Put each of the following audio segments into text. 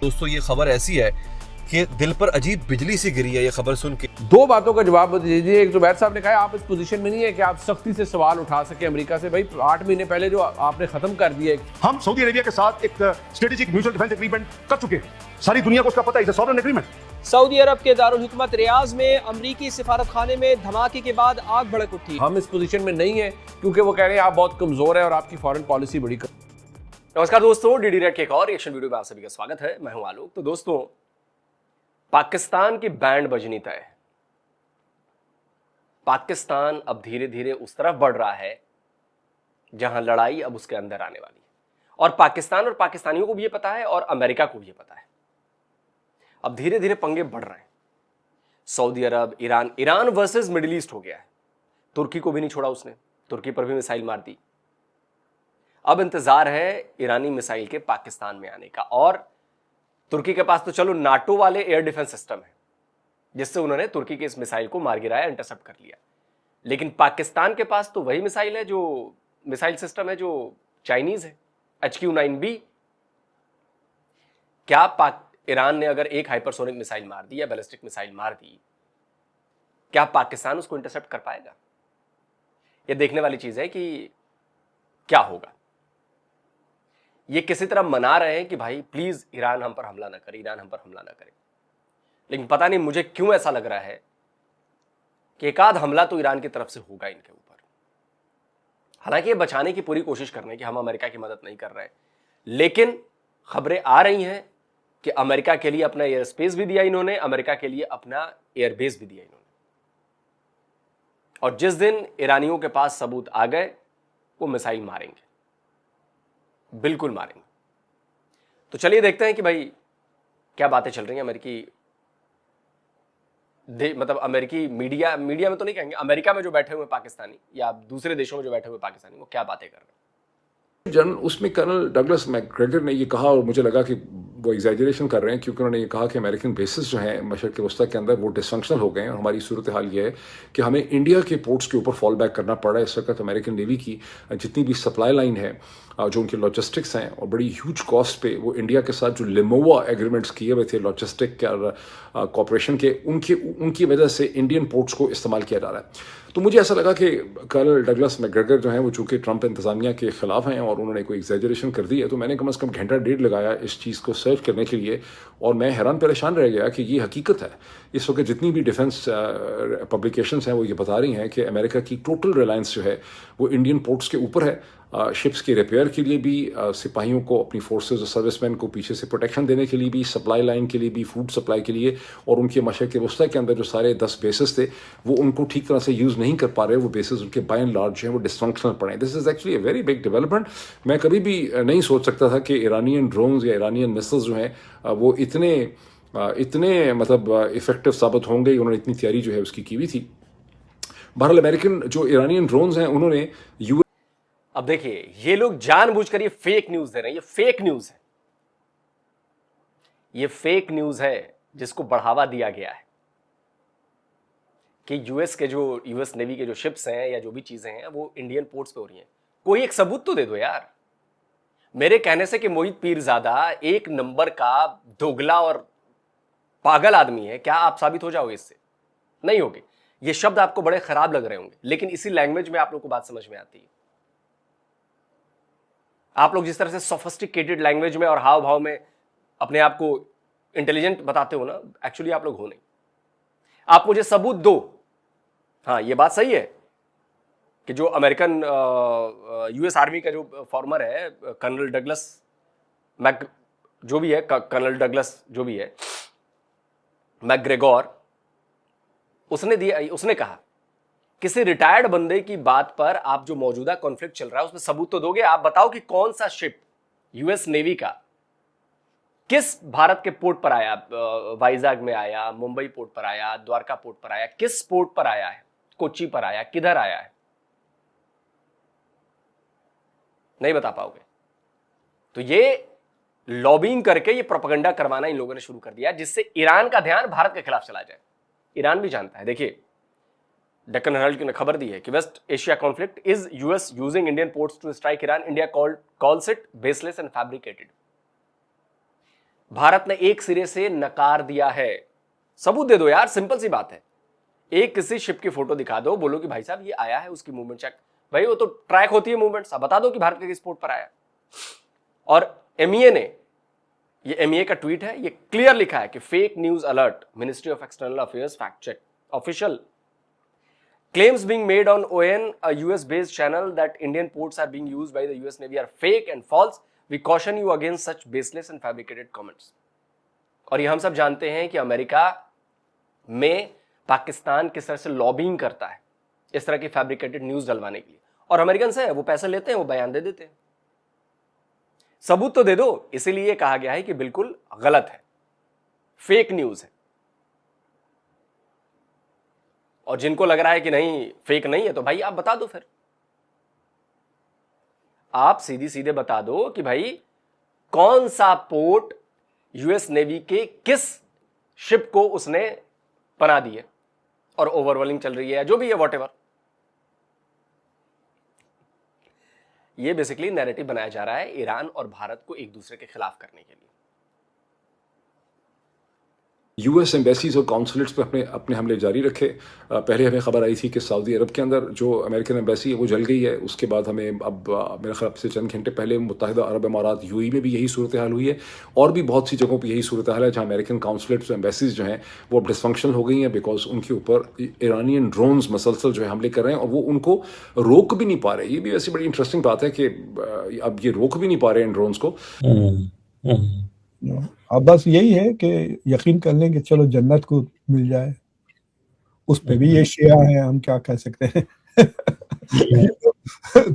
दोस्तों ये खबर ऐसी है कि दिल पर अजीब बिजली सी गिरी है ये खबर सुन के। दो बातों का जवाब दीजिए। एक जुबैर साहब ने कहा आप इस पोजीशन में नहीं है कि आप सख्ती से सवाल उठा सके अमेरिका से। भाई 8 महीने पहले जो आपने खत्म कर दिया। हम सऊदी अरेबिया के साथ एक स्ट्रेटेजिक म्यूचुअल डिफेंस एग्रीमेंट कर चुके हैं। सारी दुनिया को उसका पता है, सॉवरेन एग्रीमेंट। सऊदी अरब के दारुल हुकूमत रियाज में अमरीकी सिफारत खाने में धमाके के बाद आग भड़क उठी। हम इस पोजीशन में नहीं है क्योंकि वो कह रहे हैं आप बहुत कमजोर है और आपकी फॉरेन पॉलिसी बड़ी नमस्कार दोस्तों, डीडी रेड के एक और रिएक्शन वीडियो में आप सभी का स्वागत है। मैं हूं आलोक। तो दोस्तों, पाकिस्तान की बैंड बजनी तय है। पाकिस्तान अब धीरे धीरे उस तरफ बढ़ रहा है जहां लड़ाई अब उसके अंदर आने वाली है और पाकिस्तान और पाकिस्तानियों को भी ये पता है और अमेरिका को भी ये पता है। अब धीरे धीरे पंगे बढ़ रहे हैं। सऊदी अरब, ईरान वर्सेस मिडिल ईस्ट हो गया है। तुर्की को भी नहीं छोड़ा उसने, तुर्की पर भी मिसाइल मार दी। अब इंतजार है ईरानी मिसाइल के पाकिस्तान में आने का। और तुर्की के पास तो चलो नाटो वाले एयर डिफेंस सिस्टम है जिससे उन्होंने तुर्की के इस मिसाइल को मार गिराया, इंटरसेप्ट कर लिया। लेकिन पाकिस्तान के पास तो वही मिसाइल है, जो मिसाइल सिस्टम है जो चाइनीज है, HQ-9B। क्या ईरान ने अगर एक हाइपरसोनिक मिसाइल मार दी या बैलिस्टिक मिसाइल मार दी, क्या पाकिस्तान उसको इंटरसेप्ट कर पाएगा? यह देखने वाली चीज है कि क्या होगा। ये किसी तरह मना रहे हैं कि भाई प्लीज ईरान हम पर हमला ना करे, ईरान हम पर हमला ना करे। लेकिन पता नहीं मुझे क्यों ऐसा लग रहा है कि एक आध हमला तो ईरान की तरफ से होगा इनके ऊपर। हालांकि ये बचाने की पूरी कोशिश कर रहे हैं कि हम अमेरिका की मदद नहीं कर रहे हैं, लेकिन खबरें आ रही हैं कि अमेरिका के लिए अपना एयर स्पेस भी दिया इन्होंने, अमेरिका के लिए अपना एयरबेस भी दिया इन्होंने। और जिस दिन ईरानियों के पास सबूत आ गए वो मिसाइल मारेंगे, बिल्कुल मारेंगे। तो चलिए देखते हैं कि भाई क्या बातें चल रही हैं अमेरिकी मीडिया में तो नहीं कहेंगे, अमेरिका में जो बैठे हुए पाकिस्तानी या दूसरे देशों में जो बैठे हुए पाकिस्तानी वो क्या बातें कर रहे हैं। जनरल उसमें कर्नल डगलस मैकग्रेगर ने ये कहा और मुझे लगा कि वो एग्जैजरेशन कर रहे हैं, क्योंकि उन्होंने ये कहा कि अमेरिकन बेसिस जो हैं मशरक़ वस्ती के अंदर वो डिसफंक्शनल हो गए हैं और हमारी सूरत हाल ये है कि हमें इंडिया के पोर्ट्स के ऊपर फॉल बैक करना पड़ रहा है। इस वक्त अमेरिकन नेवी की जितनी भी सप्लाई लाइन है, जो उनके लॉजिस्टिक्स हैं और बड़ी ह्यूज कॉस्ट पे वो इंडिया के साथ जो लिमोवा एग्रीमेंट्स किए हुए थे लॉजिस्टिक और कॉपरेशन के, उनकी वजह से इंडियन पोर्ट्स को इस्तेमाल किया जा रहा है। तो मुझे ऐसा लगा कि कर्नल डगलस मैकग्रेगर जो हैं वो चूँकि ट्रंप इंतजामिया के खिलाफ हैं और उन्होंने कोई एग्जैजरेशन कर दी है, तो मैंने कम से कम घंटा डेढ़ लगाया इस चीज़ को सर्च करने के लिए। और मैं हैरान परेशान रह गया कि ये हकीकत है। इस वक्त जितनी भी डिफेंस पब्लिकेशंस हैं वो ये बता रही हैं कि अमेरिका की टोटल रिलायंस जो है वो इंडियन पोर्ट्स के ऊपर है। शिप्स के रिपेयर के लिए भी, सिपाहियों को, अपनी फोर्सेज और सर्विसमैन को पीछे से प्रोटेक्शन देने के लिए भी, सप्लाई लाइन के लिए भी, फूड सप्लाई के लिए, और उनके मशरक़ वस्ती के अंदर जो सारे 10 बेसिस थे वो उनको ठीक तरह से यूज़ नहीं कर पा रहे। वो बेसिस उनके बाय एंड लार्ज हैं वो डिसफंक्शनल पड़े। This is actually a very big development. मैं कभी भी नहीं सोच सकता था कि ईरानियन ड्रोन्स या ईरानियन मिसाइल्स जो हैं वो इतने मतलब इफेक्टिव साबित होंगे। उन्होंने इतनी तैयारी जो है उसकी की हुई थी। बहरहाल अमेरिकन जो ईरानियन ड्रोन्स हैं उन्होंने अब देखिए, ये लोग जानबूझकर ये फेक न्यूज दे रहे हैं। ये फेक न्यूज है, ये फेक न्यूज है जिसको बढ़ावा दिया गया है कि यूएस नेवी के जो शिप्स हैं या जो भी चीजें हैं वो इंडियन पोर्ट्स पे हो रही हैं। कोई एक सबूत तो दे दो यार। मेरे कहने से कि मोहित पीरजादा एक नंबर का दोगला और पागल आदमी है, क्या आप साबित हो जाओगे इससे? नहीं होगे। ये शब्द आपको बड़े खराब लग रहे होंगे, लेकिन इसी लैंग्वेज में आप लोग को बात समझ में आती है। आप लोग जिस तरह से सोफिस्टिकेटेड लैंग्वेज में और हाव भाव में अपने आप को इंटेलिजेंट बताते हो ना, एक्चुअली आप लोग हो नहीं। आप मुझे सबूत दो। हाँ, ये बात सही है कि जो अमेरिकन यूएस आर्मी का जो फॉर्मर है कर्नल डगलस जो भी है मैकग्रेगोर, उसने कहा किसी रिटायर्ड बंदे की बात पर आप जो मौजूदा कॉन्फ्लिक्ट चल रहा है उसमें सबूत तो दोगे। आप बताओ कि कौन सा शिप यूएस नेवी का किस भारत के पोर्ट पर आया, वाइजाग में आया, मुंबई पोर्ट पर आया, द्वारका पोर्ट पर आया, किस पोर्ट पर आया है, कोच्चि पर आया, किधर आया है? नहीं बता पाओगे। तो ये लॉबिंग करके ये प्रोपेगेंडा करवाना इन लोगों ने शुरू कर दिया जिससे ईरान का ध्यान भारत के खिलाफ चला जाए। ईरान भी जानता है। देखिए, डेक्कन हेराल्ड ने खबर दी है कि West Asia conflict is US using Indian ports to strike Iran, India calls it baseless and fabricated. Bharat ने एक सिरे से नकार दिया है। सबूत दे दो यार, सिंपल सी बात है। एक किसी शिप की फोटो दिखा दो, बोलो कि भाई साहब ये आया है, उसकी मूवमेंट चेक। भाई वो तो ट्रैक होती है मूवमेंट्स, अब बता दो कि भारत के किस पोर्ट पर आया। और एमईए ने, ये एमईए का ट्वीट है, ये क्लियर लिखा है कि fake news alert, ministry of external affairs fact check official claims being made on ON, a US based channel, that Indian ports are being used by the US Navy are fake and false. We caution you against such baseless and fabricated comments. और ये हम सब जानते हैं कि America में पाकिस्तान किस तरह से लॉबिंग करता है इस तरह की फैब्रिकेटेड न्यूज डलवाने के लिए, और अमेरिकन से वो पैसे लेते हैं, वो बयान दे देते हैं। सबूत तो दे दो। इसीलिए कहा गया है कि बिल्कुल गलत है, फेक न्यूज है। और जिनको लग रहा है कि नहीं फेक नहीं है, तो भाई आप बता दो, फिर आप सीधी सीधे बता दो कि भाई कौन सा पोर्ट यूएस नेवी के किस शिप को उसने बना दी है और ओवरवॉलिंग चल रही है, जो भी है, वॉटेवर। ये बेसिकली नैरेटिव बनाया जा रहा है ईरान और भारत को एक दूसरे के खिलाफ करने के लिए। यूएस एम्बेसीज और कॉन्सुलेट्स पे अपने अपने हमले जारी रखे। पहले हमें खबर आई थी कि सऊदी अरब के अंदर जो अमेरिकन एम्बेसी है वो जल गई है। उसके बाद हमें अब मेरे ख्याल से चंद घंटे पहले मुत्तहिदा अरब अमारात यूएई में भी यही सूरत हाल हुई है, और भी बहुत सी जगहों पर यही सूरत हाल है जहाँ अमेरिकन कॉन्सुलेट्स और एम्बेसीज जो हैं वो अब डिसफंक्शनल हो गई हैं, बिकॉज उनके ऊपर ईरानियन ड्रोन्स मसलसल जो है हमले कर रहे हैं और वो उनको रोक भी नहीं पा रहे। ये भी वैसे बड़ी इंटरेस्टिंग बात है कि अब ये रोक भी नहीं पा रहे हैं इन ड्रोन्स को। अब बस यही है कि यकीन कर लें कि चलो जन्नत को मिल जाए, उस पे भी ये शिया है, हम क्या कह सकते हैं।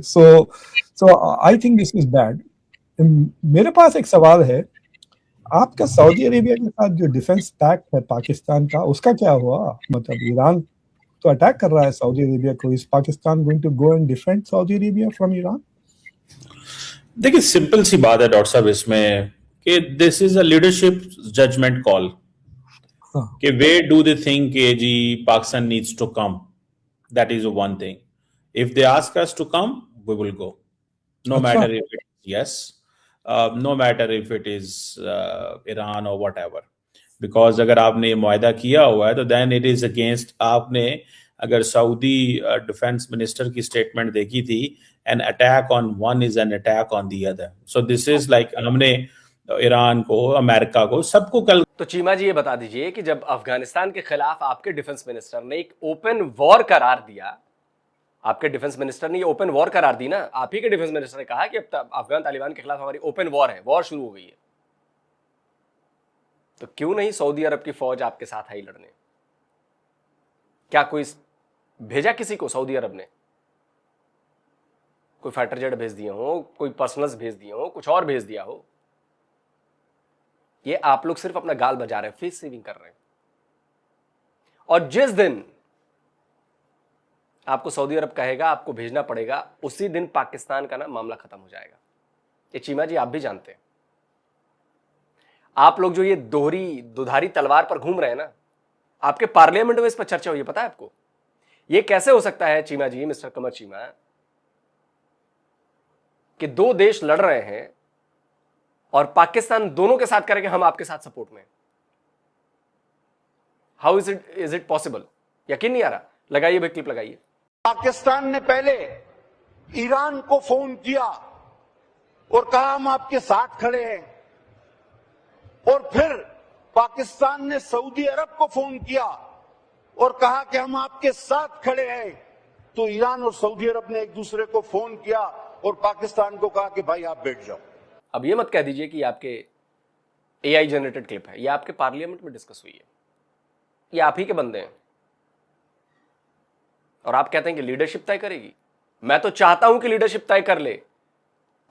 So I think this is bad. मेरे पास एक सवाल है, आपका सऊदी अरेबिया के साथ जो डिफेंस पैक्ट है पाकिस्तान का, उसका क्या हुआ? मतलब ईरान तो अटैक कर रहा है सऊदी अरेबिया को, is Pakistan going to go and defend Saudi Arabia from Iran? देखिए सिंपल सी बात है डॉक्टर साहब इसमें कि this is a leadership judgement call कि वे डू दे थिंक कि जी Pakistan needs to come, that is one thing. If they ask us to come we will go, no matter if it is yes, no matter if it is Iran और whatever, because अगर आपने ये मुआहदा किया हुआ है तो देन इट इज अगेंस्ट। आपने अगर सऊदी डिफेंस मिनिस्टर की स्टेटमेंट देखी थी, an attack on one is an attack on the other. So this is like हमने ईरान को, अमेरिका को, सबको कल। तो चीमा जी ये बता दीजिए कि जब अफगानिस्तान के खिलाफ आपके डिफेंस मिनिस्टर ने एक ओपन वॉर करार दिया, आपके डिफेंस मिनिस्टर ने ये ओपन वॉर करार दी ना, आप ही के डिफेंस मिनिस्टर ने कहा कि अब अफगान तालिबान के खिलाफ हमारी ओपन वॉर है, वॉर शुरू हो गई है, तो क्यों नहीं सऊदी अरब की फौज आपके साथ आई लड़ने? क्या कोई भेजा किसी को सऊदी अरब ने? कोई फाइटर जेट भेज दिए हो, कोई पर्सनल्स भेज दिए हो, कुछ और भेज दिया हो? ये आप लोग सिर्फ अपना गाल बजा रहे हैं, फेस सेविंग कर रहे हैं। और जिस दिन आपको सऊदी अरब कहेगा आपको भेजना पड़ेगा, उसी दिन पाकिस्तान का ना मामला खत्म हो जाएगा। ये चीमा जी आप भी जानते हैं। आप लोग जो ये दुधारी तलवार पर घूम रहे हैं ना, आपके पार्लियामेंट में इस पर चर्चा हुई, पता है आपको? ये कैसे हो सकता है चीमा जी, मिस्टर कमर चीमा, कि दो देश लड़ रहे हैं और पाकिस्तान दोनों के साथ करेंगे हम आपके साथ सपोर्ट में? How is it possible? यकीन नहीं आ रहा। लगाइए भाई, क्लिप लगाइए। पाकिस्तान ने पहले ईरान को फोन किया और कहा हम आपके साथ खड़े हैं, और फिर पाकिस्तान ने सऊदी अरब को फोन किया और कहा कि हम आपके साथ खड़े हैं। तो ईरान और सऊदी अरब ने एक दूसरे को फोन किया और पाकिस्तान को कहा कि भाई आप बैठ जाओ। अब ये मत कह दीजिए कि आपके एआई जनरेटेड क्लिप है, ये आपके पार्लियामेंट में डिस्कस हुई है, ये आप ही के बंदे हैं, और आप कहते हैं कि लीडरशिप तय करेगी। मैं तो चाहता हूं कि लीडरशिप तय कर ले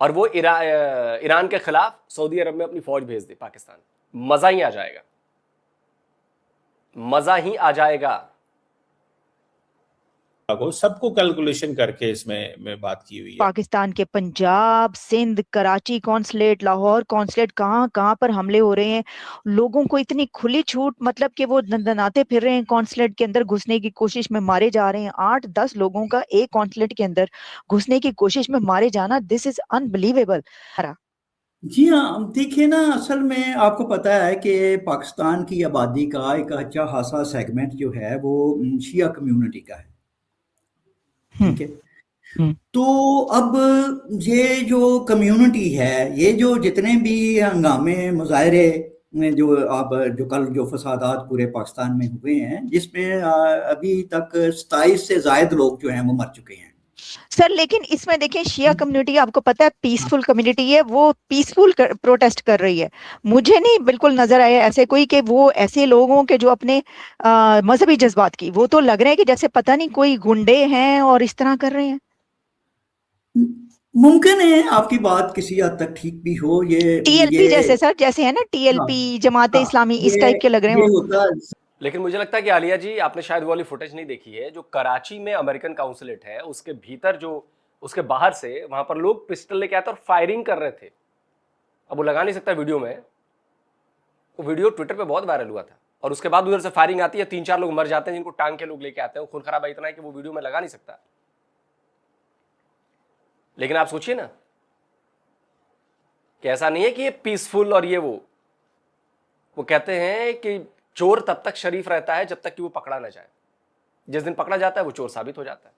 और वो ईरान के खिलाफ सऊदी अरब में अपनी फौज भेज दे पाकिस्तान। मजा ही आ जाएगा, मजा ही आ जाएगा। को सबको कैलकुलेशन करके इसमें में बात की हुई है। पाकिस्तान के पंजाब, सिंध, कराची कॉन्सुलेट, लाहौर कॉन्सुलेट, कहाँ पर हमले हो रहे हैं। लोगों को इतनी खुली छूट, मतलब कि वो दंदनाते फिर रहे हैं कॉन्सुलेट के अंदर, घुसने की कोशिश में मारे जा रहे हैं। 8-10 लोगों का एक कॉन्सुलेट के अंदर घुसने की कोशिश में मारे जाना, दिस इज अनबिलीवेबल। जी हाँ, देखिए ना, असल में आपको पता है कि पाकिस्तान की आबादी का एक अच्छा खासा सेगमेंट जो है वो शिया कम्युनिटी का है। हम्म। ठीक है। हम्म। तो अब ये जो कम्युनिटी है, ये जो जितने भी हंगामे मुजाहरे जो अब जो कल जो फसादात पूरे पाकिस्तान में हुए हैं, जिसमें अभी तक 27 से जायद लोग जो हैं वो मर चुके हैं। सर लेकिन इसमें देखिए शिया हम्म, कम्युनिटी आपको पता है हाँ, पीसफुल कम्युनिटी है, वो पीसफुल प्रोटेस्ट कर रही है। मुझे नहीं बिल्कुल नजर आया ऐसे कोई कि वो ऐसे लोगों के जो अपने मजहबी जज्बात की, वो तो लग रहे हैं कि जैसे पता नहीं कोई गुंडे हैं और इस तरह कर रहे हैं। मुमकिन है आपकी बात किसी हद तक ठीक भी हो। टीएलपी ये जैसे सर, जैसे है ना हाँ, टीएलपी जमाते हाँ, इस्लामी, इस ये टाइप के लग रहे हैं ये वो। होता लेकिन मुझे लगता है कि आलिया जी, आपने शायद वो वाली फुटेज नहीं देखी है जो कराची में अमेरिकन काउंसुलेट है, उसके भीतर जो, उसके बाहर से वहां पर लोग पिस्टल लेके आते और फायरिंग कर रहे थे। अब वो लगा नहीं सकता वीडियो में, वो वीडियो ट्विटर पे बहुत वायरल हुआ था। और उसके बाद उधर से फायरिंग आती है, 3-4 लोग मर जाते हैं जिनको टांग के लोग लेके आते हैं। खून खराबा इतना है कि वो वीडियो में लगा नहीं सकता। लेकिन आप सोचिए ना कि ऐसा नहीं है कि ये पीसफुल और ये वो कहते हैं कि चोर तब तक शरीफ रहता है जब तक कि वो पकड़ा ना जाए। जिस दिन पकड़ा जाता है वो चोर साबित हो जाता है।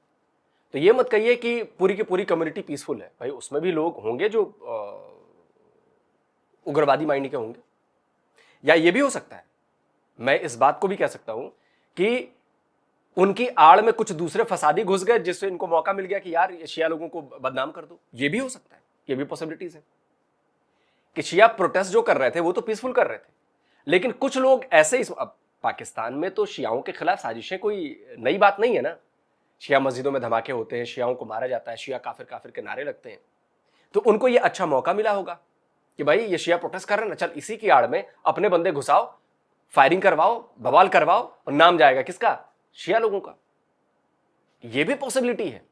तो ये मत कहिए कि पूरी की पूरी कम्युनिटी पीसफुल है। भाई उसमें भी लोग होंगे जो उग्रवादी माइंड के होंगे, या ये भी हो सकता है, मैं इस बात को भी कह सकता हूं कि उनकी आड़ में कुछ दूसरे फसादी घुस गए जिससे इनको मौका मिल गया कि यार ये शिया लोगों को बदनाम कर दो। ये भी हो सकता है, ये भी पॉसिबिलिटीज है कि शिया प्रोटेस्ट जो कर रहे थे वो तो पीसफुल कर रहे थे, लेकिन कुछ लोग ऐसे ही। अब पाकिस्तान में तो शियाओं के खिलाफ साजिशें कोई नई बात नहीं है ना। शिया मस्जिदों में धमाके होते हैं, शियाओं को मारा जाता है, शिया काफिर काफिर के नारे लगते हैं। तो उनको ये अच्छा मौका मिला होगा कि भाई ये शिया प्रोटेस्ट कर रहे हैं ना, चल इसी की आड़ में अपने बंदे घुसाओ, फायरिंग करवाओ, बवाल करवाओ, और नाम जाएगा किसका? शिया लोगों का। ये भी पॉसिबिलिटी है।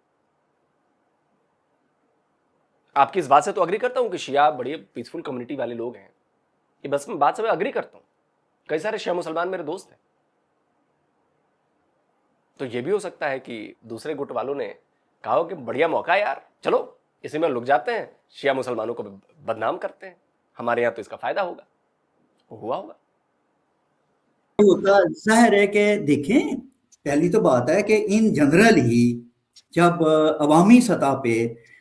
आपकी इस बात से तो अग्री करता हूं कि शिया बड़ी पीसफुल कम्युनिटी वाले लोग हैं, ये बस मैं बात से मैं अग्री करता हूं। कई सारे शिया मुसलमान मेरे दोस्त हैं। तो ये भी हो सकता है कि दूसरे गुट वालों ने कहा हो कि बढ़िया मौका है यार, चलो इसी में लुक जाते हैं, शिया मुसलमानों को बदनाम करते हैं, हमारे यहां तो इसका फायदा होगा। हुआ होगा। होता जाहिर है कि देखें, पहली तो बात है कि इन जनरल ही जब अवामी सतह पे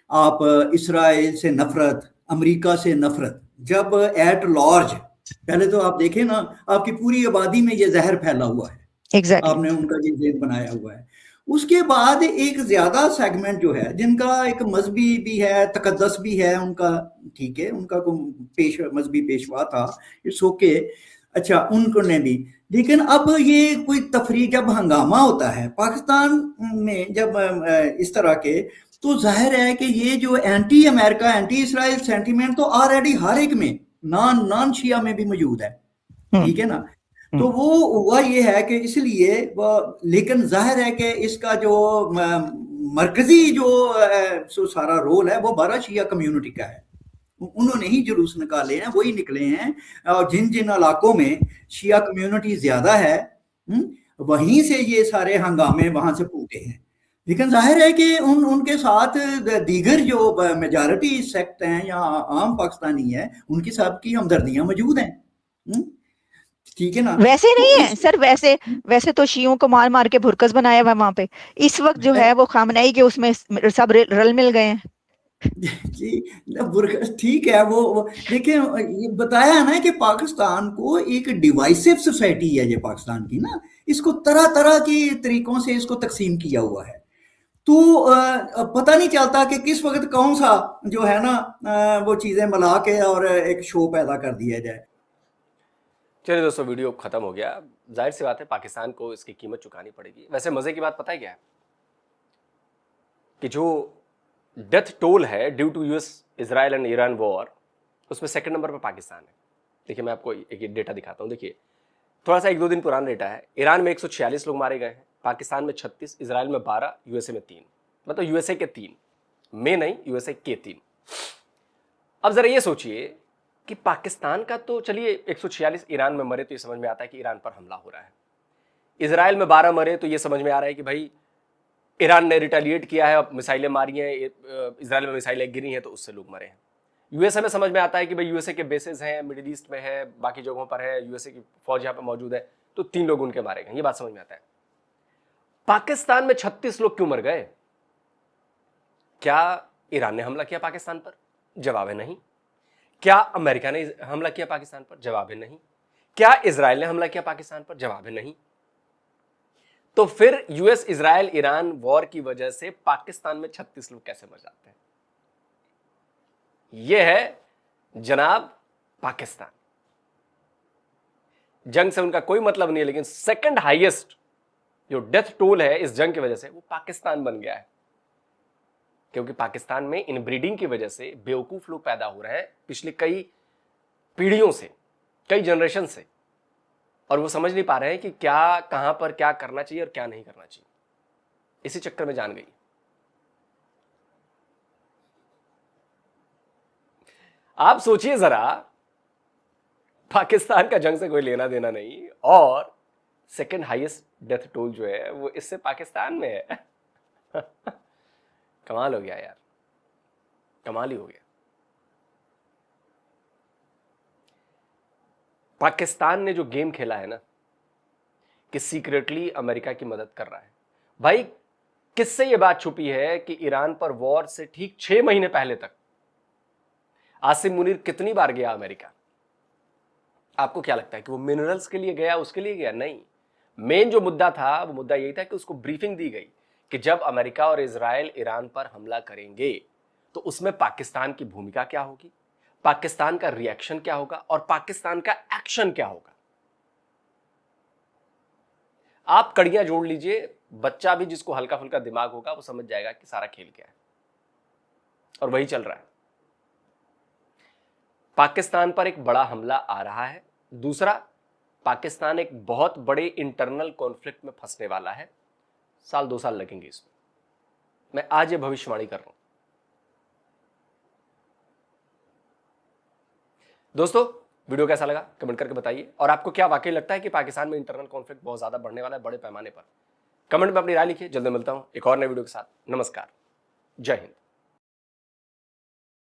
आप इसराइल से नफरत, अमेरिका से नफरत, जब एट लार्ज, पहले तो आप देखें ना, आपकी पूरी आबादी में ये जहर फैला हुआ है। एग्जैक्टली। आपने उनका ये जेल बनाया हुआ है। उसके बाद एक ज्यादा सेगमेंट जो है जिनका एक मजहबी भी है, तकद्दस भी है उनका, ठीक है, उनका कोई मजहबी पेशवा था, इट्स ओके, अच्छा उनको ने भी। लेकिन अब ये कोई तफरी, जब हंगामा होता है पाकिस्तान में जब इस तरह के, तो जाहिर है कि ये जो anti America, anti Israel sentiment तो ऑलरेडी हर एक में, नॉन शिया में भी मौजूद है। ठीक है ना। तो वो हुआ ये है कि इसलिए लेकिन जाहिर है कि इसका जो मरकजी जो सारा रोल है वो बारह शिया कम्युनिटी का है। उन्होंने ही जुलूस निकाले हैं, वही निकले हैं। और जिन जिन इलाकों में शिया कम्युनिटी ज्यादा है, वहीं से ये सारे हंगामे वहां से फूटे हैं। लेकिन जाहिर है कि उनके साथ दीगर जो मेजॉरिटी सेक्ट हैं या आम पाकिस्तानी है, उनकी सबकी हमदर्दियां मौजूद हैं। ठीक है ना। वैसे तो नहीं है इस सर, वैसे वैसे तो शियों को मार मार के भुरकस बनाया हुआ है वहां पे। इस वक्त जो है वो खामनेई के उसमें सब रल मिल गए हैं। जी, ठीक है। वो देखिए, ये बताया ना कि पाकिस्तान को एक डिवाइसिव सोसाइटी है ये पाकिस्तान की ना, इसको तरह तरह के तरीकों से इसको तकसीम किया हुआ है। तो पता नहीं चलता कि किस वक्त कौन सा जो है ना वो चीजें मिला के और एक शो पैदा कर दिया जाए। चलिए दोस्तों, वीडियो खत्म हो गया। जाहिर सी बात है पाकिस्तान को इसकी कीमत चुकानी पड़ेगी। वैसे मजे की बात पता है क्या है कि जो डेथ टोल है due to US Israel and Iran war, उसमें सेकंड नंबर पर पाकिस्तान है। देखिए मैं आपको एक डेटा दिखाता हूं। देखिए थोड़ा सा 1-2 दिन पुराना डेटा है। ईरान में 146 लोग मारे गए हैं, पाकिस्तान में 36, इजराइल में 12, यूएसए में 3। मतलब यूएसए के 3 में नहीं, यूएसए के 3। अब जरा ये सोचिए कि पाकिस्तान का तो चलिए 146 ईरान में मरे तो ये समझ में आता है कि ईरान पर हमला हो रहा है। इजराइल में 12 मरे तो ये समझ में आ रहा है कि भाई ईरान ने रिटेलिएट किया है, मिसाइलें मारी हैं, इजराइल में मिसाइलें गिरी हैं तो उससे लोग मरे हैं। यूएसए में समझ में आता है कि भाई यूएसए के बेसेस हैं, मिडिल ईस्ट में है, बाकी जगहों पर है, यूएसए की फौज यहां पर मौजूद है, तो 3 लोग उनके मारे गए, ये बात समझ में आता है। पाकिस्तान में 36 लोग क्यों मर गए? क्या ईरान ने हमला किया पाकिस्तान पर? जवाब है नहीं। क्या अमेरिका ने हमला किया पाकिस्तान पर? जवाब है नहीं। क्या इजराइल ने हमला किया पाकिस्तान पर? जवाब है नहीं। तो फिर यूएस इजराइल ईरान वॉर की वजह से पाकिस्तान में 36 लोग कैसे मर जाते हैं? यह है जनाब पाकिस्तान। जंग से उनका कोई मतलब नहीं है, लेकिन सेकंड हाईएस्ट जो डेथ टोल है इस जंग की वजह से वो पाकिस्तान बन गया है, क्योंकि पाकिस्तान में इनब्रीडिंग की वजह से बेवकूफ लोग पैदा हो रहे हैं पिछले कई पीढ़ियों से, कई जनरेशन से, और वो समझ नहीं पा रहे हैं कि क्या, कहां पर क्या करना चाहिए और क्या नहीं करना चाहिए। इसी चक्कर में जान गई। आप सोचिए जरा, पाकिस्तान का जंग से कोई लेना देना नहीं, और सेकंड हाईएस्ट डेथ टोल जो है वो इससे पाकिस्तान में है। कमाल हो गया यार, कमाल ही हो गया। पाकिस्तान ने जो गेम खेला है ना, कि सीक्रेटली अमेरिका की मदद कर रहा है। भाई किससे ये बात छुपी है कि ईरान पर वॉर से ठीक 6 महीने पहले तक आसिम मुनीर कितनी बार गया अमेरिका? आपको क्या लगता है कि वो मिनरल्स के लिए गया, उसके लिए गया? नहीं। मेन जो मुद्दा था वो मुद्दा यही था कि उसको ब्रीफिंग दी गई कि जब अमेरिका और इजराइल ईरान पर हमला करेंगे तो उसमें पाकिस्तान की भूमिका क्या होगी, पाकिस्तान का रिएक्शन क्या होगा और पाकिस्तान का एक्शन क्या होगा। आप कड़ियां जोड़ लीजिए, बच्चा भी जिसको हल्का फुल्का दिमाग होगा वो समझ जाएगा कि सारा खेल क्या है, और वही चल रहा है। पाकिस्तान पर एक बड़ा हमला आ रहा है। दूसरा, पाकिस्तान एक बहुत बड़े इंटरनल कॉन्फ्लिक्ट में फंसने वाला है। 1-2 साल लगेंगे इसमें, मैं आज ये भविष्यवाणी कर रहा हूं। दोस्तों, वीडियो कैसा लगा कमेंट करके बताइए, और आपको क्या वाकई लगता है कि पाकिस्तान में इंटरनल कॉन्फ्लिक्ट बहुत ज्यादा बढ़ने वाला है, बड़े पैमाने पर? कमेंट में अपनी राय लिखिए। जल्दी मिलता हूं एक और नए वीडियो के साथ। नमस्कार, जय हिंद।